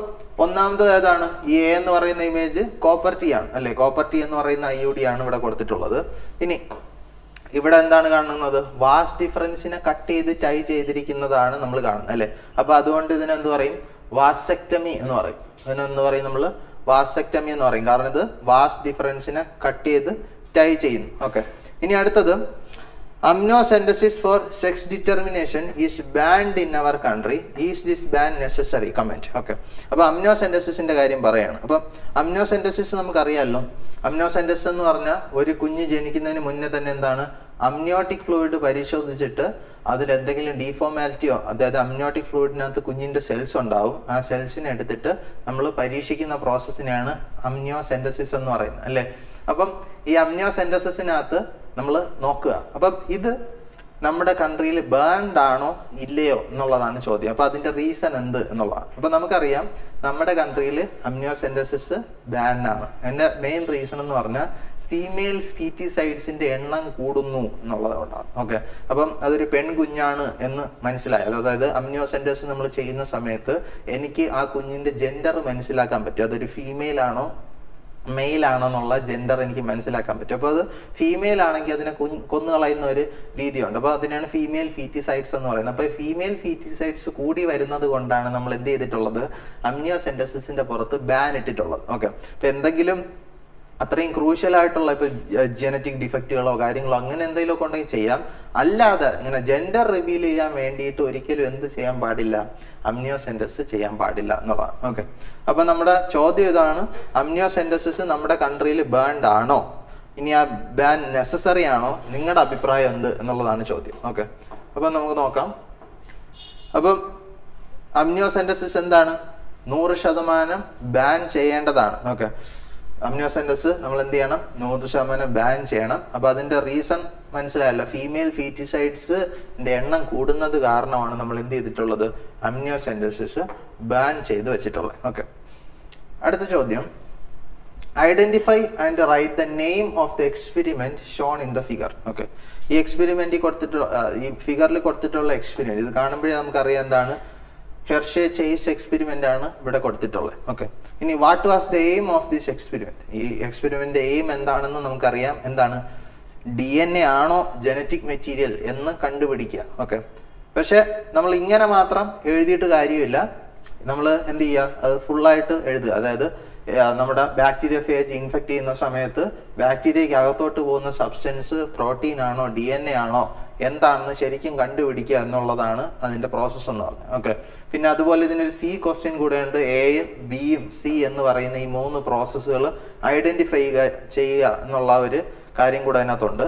S1: ഒന്നാമത് ഏതാണ്? ഈ A എന്ന് പറയുന്ന ഇമേജ് കോപ്പർ T ആണ്, അല്ലെ? കോപ്പർ T എന്ന് പറയുന്ന IUD ആണ് ഇവിടെ കൊടുത്തിട്ടുള്ളത്. ഇനി ഇവിടെ എന്താണ് കാണുന്നത്? വാസ് ഡിഫറൻസിനെ കട്ട് ചെയ്ത് ടൈ ചെയ്തിരിക്കുന്നതാണ് നമ്മൾ കാണുന്നത്, അല്ലെ? അപ്പൊ അതുകൊണ്ട് ഇതിനെന്ത് പറയും? വാസെക്ടമി എന്ന് പറയും. ഇതിനെന്ത് പറയും? നമ്മൾ വാസെക്ടമി എന്ന് പറയും, കാരണം ഇത് വാസ് ഡിഫറൻസിനെ കട്ട് ചെയ്ത് ടൈ ചെയ്യുന്നു. ഓക്കെ, ഇനി അടുത്തത് amniocentesis for sex determination is banned in our country. Is this ban necessary? Comment. Okay, അപ്പൊ അമ്നിയോസെന്റസിന്റെ കാര്യം പറയാണ്. അപ്പൊ അമ്നിയോസെന്റസിസ് നമുക്കറിയാമല്ലോ. അമ്നിയോസെന്റസിസ് എന്ന് പറഞ്ഞാൽ ഒരു കുഞ്ഞ് ജനിക്കുന്നതിന് മുന്നേ തന്നെ എന്താണ്? അമ്നിയോട്ടിക് ഫ്ലൂയിഡ് പരിശോധിച്ചിട്ട് അതിൽ എന്തെങ്കിലും ഡീഫോർമാലിറ്റിയോ, അതായത് അമ്നിയോട്ടിക് ഫ്ലൂയിഡിനകത്ത് കുഞ്ഞിന്റെ സെൽസ് ഉണ്ടാവും. ആ സെൽസിനെ എടുത്തിട്ട് നമ്മൾ പരീക്ഷിക്കുന്ന പ്രോസസ്സിനെയാണ് അമ്നിയോസെന്റസിസ് എന്ന് പറയുന്നത്, അല്ലെ? അപ്പം ഈ അമ്നിയോസെന്റസിനകത്ത് നമ്മൾ നോക്കുക. അപ്പം ഇത് നമ്മുടെ കൺട്രിയിൽ ബേൺഡ് ആണോ ഇല്ലയോ എന്നുള്ളതാണ് ചോദ്യം. അപ്പൊ അതിന്റെ റീസൺ എന്ത് എന്നുള്ളതാണ്. അപ്പൊ നമുക്കറിയാം നമ്മുടെ കൺട്രിയിൽ അമ്നിയോസെന്റസിസ് ബാൻഡ് ആണ്. അതിന്റെ മെയിൻ റീസൺ എന്ന് പറഞ്ഞാൽ ഫീമെയിൽ ഫീറ്റിസൈഡ്സിന്റെ എണ്ണം കൂടുന്നു എന്നുള്ളത് കൊണ്ടാണ്. ഓക്കെ, അപ്പം അതൊരു പെൺകുഞ്ഞാണ് എന്ന് മനസ്സിലായാലും, അതായത് അമ്നിയോസെന്റസിസ് നമ്മൾ ചെയ്യുന്ന സമയത്ത് എനിക്ക് ആ കുഞ്ഞിന്റെ ജെൻഡർ മനസ്സിലാക്കാൻ പറ്റും. അതൊരു ഫീമെയിൽ ആണോ മെയിൽ ആണെന്നുള്ള ജെൻഡർ എനിക്ക് മനസ്സിലാക്കാൻ പറ്റും. അപ്പോൾ അത് ഫീമെയിൽ ആണെങ്കിൽ അതിനെ കൊന്നുകളയുന്ന ഒരു രീതിയുണ്ട്. അപ്പോൾ അതിനാണ് ഫീമെയിൽ ഫീറ്റിസൈഡ്സ് എന്ന് പറയുന്നത്. അപ്പോൾ ഫീമെയിൽ ഫീറ്റിസൈഡ്സ് കൂടി വരുന്നത് കൊണ്ടാണ് നമ്മൾ എന്ത് ചെയ്തിട്ടുള്ളത്? അമ്നിയോസെന്റസിന്റെ പുറത്ത് ബാൻ ഇട്ടിട്ടുള്ളത്. ഓക്കെ, അപ്പൊ എന്തെങ്കിലും അത്രയും ക്രൂഷ്യൽ ആയിട്ടുള്ള ഇപ്പൊ ജനറ്റിക് ഡിഫക്റ്റുകളോ കാര്യങ്ങളോ അങ്ങനെ എന്തെങ്കിലുമൊക്കെ ഉണ്ടെങ്കിൽ ചെയ്യാം. അല്ലാതെ ഇങ്ങനെ ജെൻഡർ റിവീൽ ചെയ്യാൻ വേണ്ടിയിട്ട് ഒരിക്കലും എന്ത് ചെയ്യാൻ പാടില്ല? അമ്നിയോസെന്റസിസ് ചെയ്യാൻ പാടില്ല എന്നുള്ളതാണ്. ഓക്കെ, അപ്പൊ നമ്മുടെ ചോദ്യം ഇതാണ്: അമ്നിയോസെന്റസിസ് നമ്മുടെ കൺട്രിയിൽ ബാൻഡ് ആണോ? ഇനി ആ ബാൻ നെസസറി ആണോ? നിങ്ങളുടെ അഭിപ്രായം എന്ത് എന്നുള്ളതാണ് ചോദ്യം. ഓക്കെ, അപ്പൊ നമുക്ക് നോക്കാം. അപ്പം അമ്നിയോസെന്റസിസ് എന്താണ്? 100% ബാൻ ചെയ്യേണ്ടതാണ്. ഓക്കെ, അമ്നിയോസെന്റസിസ് നമ്മൾ എന്ത് ചെയ്യണം? 100% ബാൻ ചെയ്യണം. അപ്പൊ അതിന്റെ റീസൺ മനസ്സിലായല്ലോ. ഫീമെയിൽ ഫീറ്റിസൈഡ്സിന്റെ എണ്ണം കൂടുന്നത് കാരണമാണ് നമ്മൾ എന്ത് ചെയ്തിട്ടുള്ളത്? അമ്നിയോസെന്റസിസ് ബാൻ ചെയ്ത് വെച്ചിട്ടുള്ളത്. ഓക്കെ, അടുത്ത ചോദ്യം: identify and write the name of the experiment shown in the figure. Okay, ഈ എക്സ്പെരിമെന്റ് കൊടുത്തിട്ടുള്ള ഈ ഫിഗറിൽ കൊടുത്തിട്ടുള്ള എക്സ്പെരിമെന്റ് ഇത് കാണുമ്പോഴേ നമുക്കറിയാം എന്താണ്? ഹെർഷേ ചേസ് എക്സ്പെരിമെന്റ് ആണ് ഇവിടെ കൊടുത്തിട്ടുള്ളത്. ഓക്കെ, ഇനി what was the aim of this experiment? ഈ എക്സ്പെരിമെന്റ് എയിം എന്താണെന്ന് നമുക്കറിയാം. എന്താണ്? DNA ആണോ ജനറ്റിക് മെറ്റീരിയൽ എന്ന് കണ്ടുപിടിക്കുക. ഓക്കെ, പക്ഷെ നമ്മൾ ഇങ്ങനെ മാത്രം എഴുതിയിട്ട് കാര്യമില്ല. നമ്മൾ എന്ത് ചെയ്യുക, അത് ഫുള്ളായിട്ട് എഴുതുക. അതായത് നമ്മുടെ ബാക്ടീരിയ ഫേജ് ഇൻഫെക്ട് ചെയ്യുന്ന സമയത്ത് ബാക്ടീരിയക്ക് അകത്തോട്ട് പോകുന്ന സബ്സ്റ്റൻസ് പ്രോട്ടീൻ ആണോ DNA ആണോ എന്താണെന്ന് ശരിക്കും കണ്ടുപിടിക്കുക എന്നുള്ളതാണ് അതിന്റെ പ്രോസസ്സ് എന്ന് പറഞ്ഞത്. ഓക്കെ. പിന്നെ അതുപോലെ ഇതിനൊരു C ക്വസ്റ്റ്യൻ കൂടെ ഉണ്ട്. Aയും Bയും C എന്ന് പറയുന്ന ഈ 3 പ്രോസസ്സുകൾ ഐഡന്റിഫൈ ചെയ്യുക എന്നുള്ള ഒരു കാര്യം കൂടെ അതിനകത്തുണ്ട്.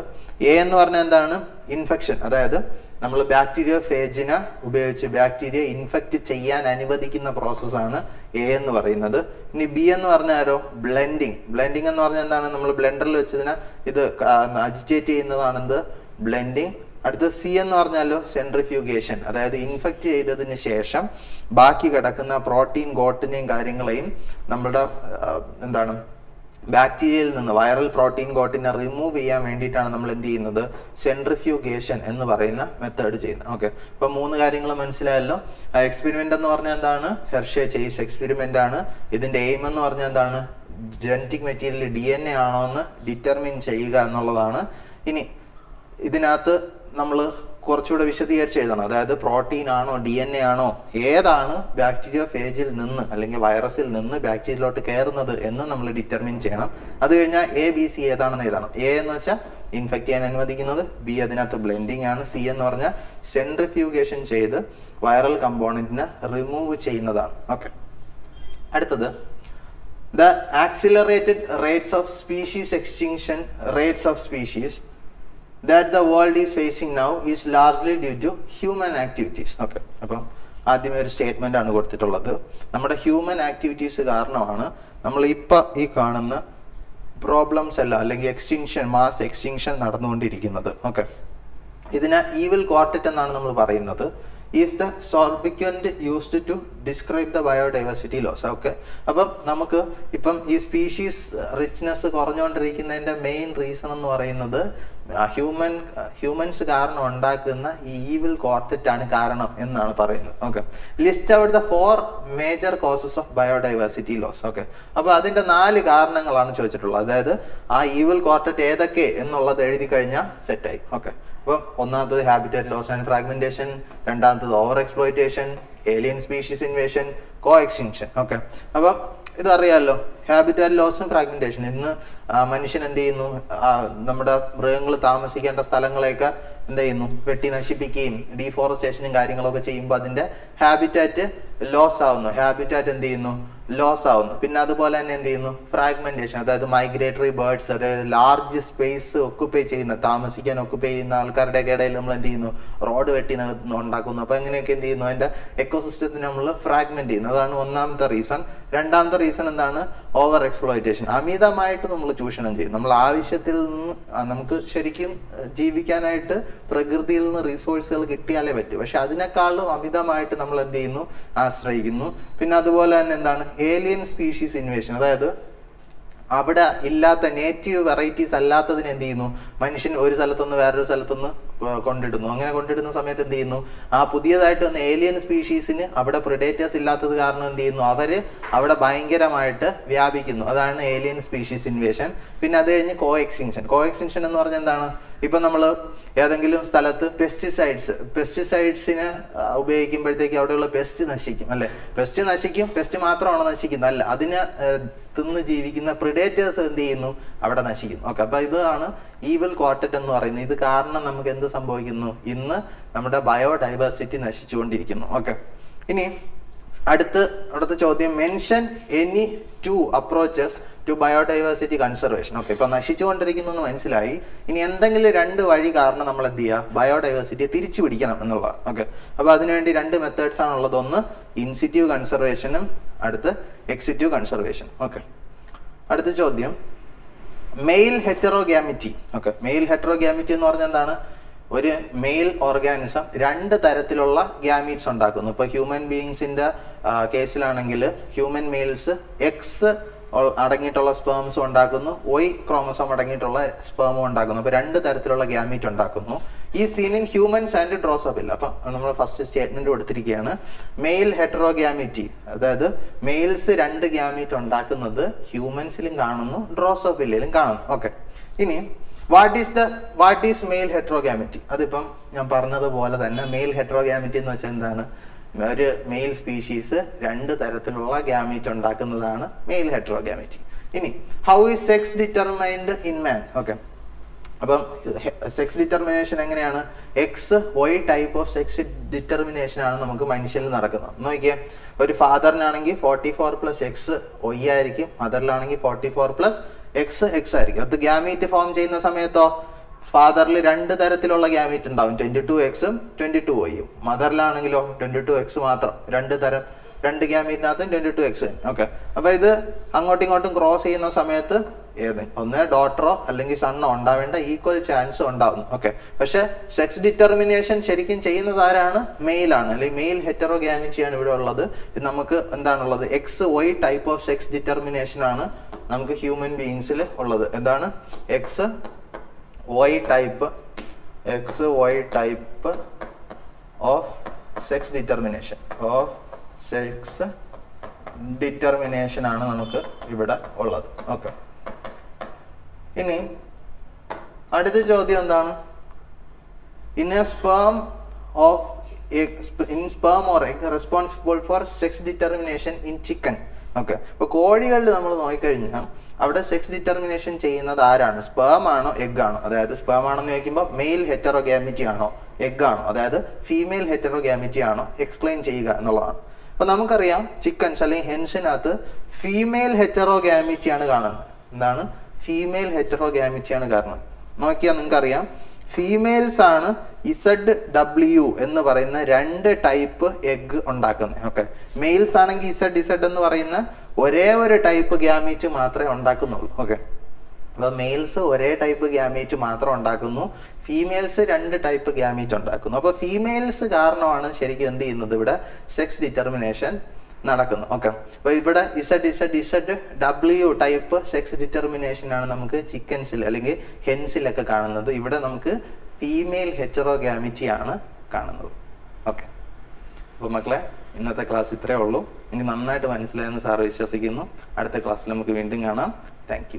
S1: A എന്ന് പറഞ്ഞാൽ എന്താണ്? ഇൻഫെക്ഷൻ. അതായത് നമ്മൾ ബാക്ടീരിയ ഫേജിനെ ഉപയോഗിച്ച് ബാക്ടീരിയ ഇൻഫെക്റ്റ് ചെയ്യാൻ അനുവദിക്കുന്ന പ്രോസസ്സാണ് A എന്ന് പറയുന്നത്. ഇനി B എന്ന് പറഞ്ഞാലോ ബ്ലെൻഡിങ്. ബ്ലെൻഡിങ് എന്ന് പറഞ്ഞാൽ എന്താണ്? നമ്മൾ ബ്ലെൻഡറിൽ വെച്ചതിനെ ഇത് അജിറ്റേറ്റ് ചെയ്യുന്നതാണെന്ത് ബ്ലെൻഡിങ്. അടുത്ത C എന്ന് പറഞ്ഞാലോ സെൻട്രിഫ്യൂഗേഷൻ. അതായത് ഇൻഫെക്റ്റ് ചെയ്തതിന് ശേഷം ബാക്കി കിടക്കുന്ന പ്രോട്ടീൻ ഗോട്ടിനെയും കാര്യങ്ങളെയും നമ്മുടെ എന്താണ് ബാക്ടീരിയയിൽ നിന്ന് വൈറൽ പ്രോട്ടീൻ ഗോട്ടിനെ റിമൂവ് ചെയ്യാൻ വേണ്ടിയിട്ടാണ് നമ്മൾ എന്ത് ചെയ്യുന്നത്? സെൻട്രിഫ്യൂഗേഷൻ എന്ന് പറയുന്ന മെത്തേഡ് ചെയ്യുന്നത്. ഓക്കെ. അപ്പൊ 3 കാര്യങ്ങൾ മനസ്സിലായല്ലോ. എക്സ്പെരിമെന്റ് എന്ന് പറഞ്ഞാൽ എന്താണ്? ഹെർഷേ ചേസ് എക്സ്പെരിമെന്റ് ആണ്. ഇതിന്റെ എയിം എന്ന് പറഞ്ഞാൽ എന്താണ്? ജനറ്റിക് മെറ്റീരിയൽ DNA ആണോ എന്ന് ഡിറ്റർമിൻ ചെയ്യുക എന്നുള്ളതാണ്. ഇനി ഇതിനകത്ത് നമ്മൾ കുറച്ചുകൂടെ വിശദീകരിച്ച് എഴുതണം. അതായത് പ്രോട്ടീൻ ആണോ DNA ആണോ ഏതാണ് ബാക്ടീരിയ ഫേജിൽ നിന്ന് അല്ലെങ്കിൽ വൈറസിൽ നിന്ന് ബാക്ടീരിയയിലോട്ട് കയറുന്നത് എന്ന് നമ്മൾ ഡിറ്റർമിൻ ചെയ്യണം. അത് കഴിഞ്ഞാൽ ABC ഏതാണെന്ന് എഴുതണം. A എന്ന് വെച്ചാൽ ഇൻഫെക്റ്റ് ചെയ്യാൻ അനുവദിക്കുന്നത്, B അതിനകത്ത് ബ്ലെൻഡിങ് ആണ്, C എന്ന് പറഞ്ഞാൽ സെൻട്രിഫ്യൂഗേഷൻ ചെയ്ത് വൈറൽ കമ്പോണന്റിനെ റിമൂവ് ചെയ്യുന്നതാണ്. ഓക്കെ. അടുത്തത് the accelerated rates of species extinction rates of species that the world is facing now is largely due to human activities. Okay. അപ്പം ആദ്യമേ ഒരു സ്റ്റേറ്റ്മെന്റ് ആണ് കൊടുത്തിട്ടുള്ളത്. നമ്മുടെ ഹ്യൂമൻ ആക്ടിവിറ്റീസ് കാരണമാണ് നമ്മൾ ഈ കാണുന്ന പ്രോബ്ലംസ് എല്ലാം അല്ലെങ്കിൽ എക്സ്റ്റിങ്ഷൻ മാസ് എക്സ്റ്റിങ്ഷൻ നടന്നുകൊണ്ടിരിക്കുന്നത്. ഓക്കെ. ഇതിനെ ഈവിൽ ക്വാർട്ടറ്റ് എന്നാണ് നമ്മൾ പറയുന്നത്. ഈസ് ദ സോർബിക്വന്റ് used to describe the biodiversity loss. Okay. അപ്പം നമുക്ക് ഇപ്പം ഈ സ്പീഷീസ് റിച്ച്നെസ് കുറഞ്ഞുകൊണ്ടിരിക്കുന്നതിന്റെ മെയിൻ റീസൺ എന്ന് പറയുന്നത് ഹ്യൂമൻസ് കാരണം ഉണ്ടാക്കുന്ന ഈ ഈവിൽ ക്വാർട്ടറ്റ് ആണ് കാരണം എന്നാണ് പറയുന്നത്. Okay. List out the 4 major causes of biodiversity loss. Okay. അപ്പൊ അതിന്റെ 4 കാരണങ്ങളാണ് ചോദിച്ചിട്ടുള്ളത്. അതായത് ആ ഈവിൽ ക്വാർട്ടറ്റ് ഏതൊക്കെ എന്നുള്ളത് എഴുതി കഴിഞ്ഞാൽ സെറ്റായി. ഓക്കെ. അപ്പം ഒന്നാമത്തത് ഹാബിറ്റാറ്റ് ലോസ് ആൻഡ് ഫ്രാഗ്മെന്റേഷൻ, രണ്ടാമത്തത് over exploitation, alien species invasion, co extinction. Okay. അപ്പം ഇതറിയാമല്ലോ, ഹാബിറ്റാറ്റ് ലോസും ഫ്രാഗ്മെന്റേഷൻ. ഇന്ന് മനുഷ്യൻ എന്ത് ചെയ്യുന്നു? നമ്മുടെ മൃഗങ്ങൾ താമസിക്കേണ്ട സ്ഥലങ്ങളെയൊക്കെ എന്ത് ചെയ്യുന്നു? വെട്ടി നശിപ്പിക്കുകയും ഡീഫോറസ്റ്റേഷനും കാര്യങ്ങളൊക്കെ ചെയ്യുമ്പോൾ അതിന്റെ ഹാബിറ്റാറ്റ് ലോസ് ആവുന്നു. ഹാബിറ്റാറ്റ് എന്ത് ചെയ്യുന്നു? ലോസ് ആവുന്നു. പിന്നെ അതുപോലെ തന്നെ എന്ത് ചെയ്യുന്നു? ഫ്രാഗ്മെന്റേഷൻ. അതായത് മൈഗ്രേറ്ററി ബേർഡ്സ്, അതായത് ലാർജ് സ്പേസ് ഒക്കുപ്പൈ ചെയ്യുന്ന താമസിക്കാൻ ഒക്കുപ്പൈ ചെയ്യുന്ന ആൾക്കാരുടെ ഇടയിൽ നമ്മൾ എന്ത് ചെയ്യുന്നു? റോഡ് വെട്ടി ഉണ്ടാക്കുന്നു. അപ്പൊ എങ്ങനെയൊക്കെ എന്ത് ചെയ്യുന്നു? അതിന്റെ എക്കോസിസ്റ്റത്തിനെ നമ്മൾ ഫ്രാഗ്മെന്റ് ചെയ്യുന്നു. അതാണ് ഒന്നാമത്തെ റീസൺ. രണ്ടാമത്തെ റീസൺ എന്താണ്? Over exploitation. അമിതമായിട്ട് നമ്മൾ ചൂഷണം ചെയ്യും. നമ്മൾ ആവശ്യത്തിൽ നിന്ന് നമുക്ക് ശരിക്കും ജീവിക്കാനായിട്ട് പ്രകൃതിയിൽ നിന്ന് റിസോഴ്സുകൾ കിട്ടിയാലേ പറ്റൂ. പക്ഷെ അതിനേക്കാളും അമിതമായിട്ട് നമ്മൾ എന്ത് ചെയ്യുന്നു? ആശ്രയിക്കുന്നു. പിന്നെ അതുപോലെ തന്നെ എന്താണ്? Alien species invasion. അതായത് അവിടെ ഇല്ലാത്ത നേറ്റീവ് വെറൈറ്റീസ് അല്ലാത്തതിന് എന്ത് ചെയ്യുന്നു? മനുഷ്യൻ ഒരു സ്ഥലത്തുനിന്ന് വേറൊരു സ്ഥലത്തുനിന്ന് കൊണ്ടിടുന്നു. അങ്ങനെ കൊണ്ടിടുന്ന സമയത്ത് എന്ത് ചെയ്യുന്നു? ആ പുതിയതായിട്ട് വന്ന ഏലിയൻ സ്പീഷീസിന് അവിടെ പ്രിഡേറ്റേഴ്സ് ഇല്ലാത്തത് കാരണം എന്ത് ചെയ്യുന്നു? അവര് അവിടെ ഭയങ്കരമായിട്ട് വ്യാപിക്കുന്നു. അതാണ് ഏലിയൻ സ്പീഷീസ് ഇൻവേഷൻ. പിന്നെ അത് കഴിഞ്ഞ് കോ എക്സ്റ്റിങ്ഷൻ. കോ എക്സ്റ്റിങ്ഷൻ എന്ന് പറഞ്ഞാൽ എന്താണ്? ഇപ്പൊ നമ്മൾ ഏതെങ്കിലും സ്ഥലത്ത് പെസ്റ്റിസൈഡ്സിനെ ഉപയോഗിക്കുമ്പോഴത്തേക്ക് അവിടെയുള്ള പെസ്റ്റ് നശിക്കും, അല്ലെ? പെസ്റ്റ് നശിക്കും. പെസ്റ്റ് മാത്രമാണോ നശിക്കുന്നത്? അല്ല, അതിനെ തിന്ന് ജീവിക്കുന്ന പ്രിഡേറ്റേഴ്സ് എന്ത് ചെയ്യുന്നു? അവിടെ നശിക്കുന്നു. ഓക്കെ. അപ്പൊ ഇതാണ് ഈവിൽ ക്വാർട്ടറ്റ് എന്ന് പറയുന്നത്. ഇത് കാരണം നമുക്ക് എന്ത് സംഭവിക്കുന്നു? ഇന്ന് നമ്മുടെ ബയോഡൈവേഴ്സിറ്റി നശിച്ചുകൊണ്ടിരിക്കുന്നു. ഓക്കെ. ഇനി അടുത്ത ചോദ്യം, mention any 2 approaches to biodiversity conservation. Okay. ഇപ്പൊ നശിച്ചുകൊണ്ടിരിക്കുന്നു മനസ്സിലായി. ഇനി എന്തെങ്കിലും 2 വഴി കാരണം നമ്മൾ എന്ത് ചെയ്യുക? ബയോഡൈവേഴ്സിറ്റിയെ തിരിച്ചു പിടിക്കണം എന്നുള്ളതാണ്. ഓക്കെ. അപ്പൊ അതിനുവേണ്ടി 2 മെത്തേഡ്സ് ആണുള്ളത്. ഒന്ന് ഇൻസിറ്റീവ് കൺസർവേഷനും അടുത്ത് എക്സിറ്റീവ് കൺസർവേഷൻ. ഓക്കെ. അടുത്ത ചോദ്യം, മെയിൽ ഹെറ്ററോഗ്യാമിറ്റി. ഓക്കെ. മെയിൽ ഹെറ്ററോഗ്യാമിറ്റി എന്ന് പറഞ്ഞാൽ എന്താണ്? ഒരു മെയിൽ ഓർഗാനിസം 2 തരത്തിലുള്ള ഗ്യാമീറ്റ്സ് ഉണ്ടാക്കുന്നു. ഇപ്പൊ ഹ്യൂമൻ ബീയിങ്സിന്റെ കേസിലാണെങ്കിൽ ഹ്യൂമൻ മെയിൽസ് എക്സ് അടങ്ങിയിട്ടുള്ള സ്പേംസും ഉണ്ടാക്കുന്നു, Y ക്രോമസോം അടങ്ങിയിട്ടുള്ള സ്പേമും ഉണ്ടാക്കുന്നു. അപ്പൊ 2 തരത്തിലുള്ള ഗ്യാമീറ്റ് ഉണ്ടാക്കുന്നു. ഈ സീൻ ഇൻ ഹ്യൂമൻസ് ആൻഡ് ഡ്രോസോഫില്ല. അപ്പൊ നമ്മൾ ഫസ്റ്റ് സ്റ്റേറ്റ്മെന്റ് കൊടുത്തിരിക്കുകയാണ്, മെയിൽ ഹെറ്ററോഗ്യാമിറ്റി. അതായത് മെയിൽസ് 2 ഗ്യാമീറ്റ് ഉണ്ടാക്കുന്നത് ഹ്യൂമൻസിലും കാണുന്നു, ഡ്രോസോഫില്ലയിലും കാണുന്നു. ഓക്കെ. ഇനി വാട്ട് ഈസ് മെയിൽ ഹെറ്ററോഗാമിറ്റി? അതിപ്പം ഞാൻ പറഞ്ഞതുപോലെ തന്നെ മെയിൽ ഹെറ്ററോഗാമിറ്റി എന്ന് വെച്ചാൽ എന്താണ്? ഒരു മെയിൽ സ്പീഷീസ് 2 തരത്തിലുള്ള ഗ്യാമീറ്റ് ഉണ്ടാക്കുന്നതാണ് മെയിൽ ഹെറ്ററോഗാമിറ്റി. ഇനി how is sex determined in man? Okay, അപ്പം സെക്സ് ഡിറ്റർമിനേഷൻ എങ്ങനെയാണ്? X Y type of sex determination ആണ് നമുക്ക് മനുഷ്യനിൽ നടക്കുന്നത്. നോക്കിയേ, ഒരു ഫാദറിനാണെങ്കിൽ 44 + X Y ആയിരിക്കും, മദറിലാണെങ്കിൽ 44 + X ആയിരിക്കും. അത് ഗ്യാമീറ്റ് ഫോം ചെയ്യുന്ന സമയത്തോ ഫാദറിൽ 2 തരത്തിലുള്ള ഗ്യാമീറ്റ് ഉണ്ടാവും, 22X-ഉം 22Y-ഉം. മദറിലാണെങ്കിലോ 22X മാത്രം, 2 ഗ്യാമീറ്റിനകത്തും 22X. ഓക്കെ, അപ്പൊ ഇത് അങ്ങോട്ടും ഇങ്ങോട്ടും ക്രോസ് ചെയ്യുന്ന സമയത്ത് ഒന്ന് ഡോട്ടറോ അല്ലെങ്കിൽ സണ്ണോ ഉണ്ടാവേണ്ട ഈക്വൽ ചാൻസ് ഉണ്ടാവുന്നു. ഓക്കെ, പക്ഷെ സെക്സ് ഡിറ്റർമിനേഷൻ ശരിക്കും ചെയ്യുന്നത് ആരാണ്? മെയിലാണ്, അല്ലെങ്കിൽ മെയിൽ ഹെറ്ററോഗാമിറ്റിയാണ് ഇവിടെ ഉള്ളത്. നമുക്ക് എന്താണുള്ളത്? X Y type of sex determination ആണ് നമുക്ക് ഹ്യൂമൻ ബീയിങ്സിൽ ഉള്ളത്. എന്താണ്? X Y type of sex determination ആണ് നമുക്ക് ഇവിടെ ഉള്ളത്. ഓക്കെ, ഇനി അടുത്ത ചോദ്യം എന്താണ്? In sperm or egg responsible for sex determination in chicken. Okay, ഇപ്പൊ കോഴികളിൽ നമ്മൾ നോക്കിക്കഴിഞ്ഞാൽ അവിടെ സെക്സ് ഡിറ്റർമിനേഷൻ ചെയ്യുന്നത് ആരാണ്? സ്പേം ആണോ എഗ് ആണോ? അതായത് സ്പേം ആണെന്ന് ചോദിക്കുമ്പോൾ മെയിൽ ഹെറ്ററോഗാമിറ്റി ആണോ എഗ് ആണോ, അതായത് ഫീമെയിൽ ഹെറ്ററോഗാമിറ്റി ആണോ എക്സ്പ്ലെയിൻ ചെയ്യുക എന്നുള്ളതാണ്. അപ്പൊ നമുക്കറിയാം ചിക്കൻസ് അല്ലെങ്കിൽ ഹെൻസിനകത്ത് ഫീമെയിൽ ഹെറ്ററോഗാമിറ്റി ആണ് കാണുന്നത്. എന്താണ്? ഫീമെയിൽ ഹെറ്ററോഗാമിറ്റി ആണ് കാരണം. നോക്കിയാൽ നിങ്ങൾക്കറിയാം, ഫീമെയിൽസ് ആണ് ZW എന്ന് പറയുന്ന 2 ടൈപ്പ് എഗ് ഉണ്ടാക്കുന്നത്. ഓക്കെ, മെയിൽസ് ആണെങ്കിൽ Z എന്ന് പറയുന്ന ഒരേ ഒരു ടൈപ്പ് ഗ്യാമീറ്റ് മാത്രമേ ഉണ്ടാക്കുന്നുള്ളൂ. ഓക്കെ, അപ്പൊ മെയിൽസ് ഒരേ ടൈപ്പ് ഗ്യാമീറ്റ് മാത്രം ഉണ്ടാക്കുന്നു, ഫീമെയിൽസ് 2 ടൈപ്പ് ഗ്യാമീറ്റ് ഉണ്ടാക്കുന്നു. അപ്പൊ ഫീമെയിൽസ് കാരണമാണ് ശരിക്കും എന്ത് ചെയ്യുന്നത്? ഇവിടെ സെക്സ് ഡിറ്റർമിനേഷൻ നടക്കുന്നു. ഓക്കെ, അപ്പൊ ഇവിടെ ZW ടൈപ്പ് സെക്സ് ഡിറ്റർമിനേഷൻ ആണ് നമുക്ക് ചിക്കൻസിൽ അല്ലെങ്കിൽ ഹെൻസിലൊക്കെ കാണുന്നത്. ഇവിടെ നമുക്ക് ഫീമെയിൽ ഹെറ്ററോഗാമിറ്റി ആണ് കാണുന്നത്. ഓക്കെ, അപ്പൊ മക്കളെ ഇന്നത്തെ ക്ലാസ് ഇത്രേ ഉള്ളൂ. എനിക്ക് നന്നായിട്ട് മനസ്സിലായെന്ന് സാർ വിശ്വസിക്കുന്നു. അടുത്ത ക്ലാസ്സിൽ നമുക്ക് വീണ്ടും കാണാം. Thank you.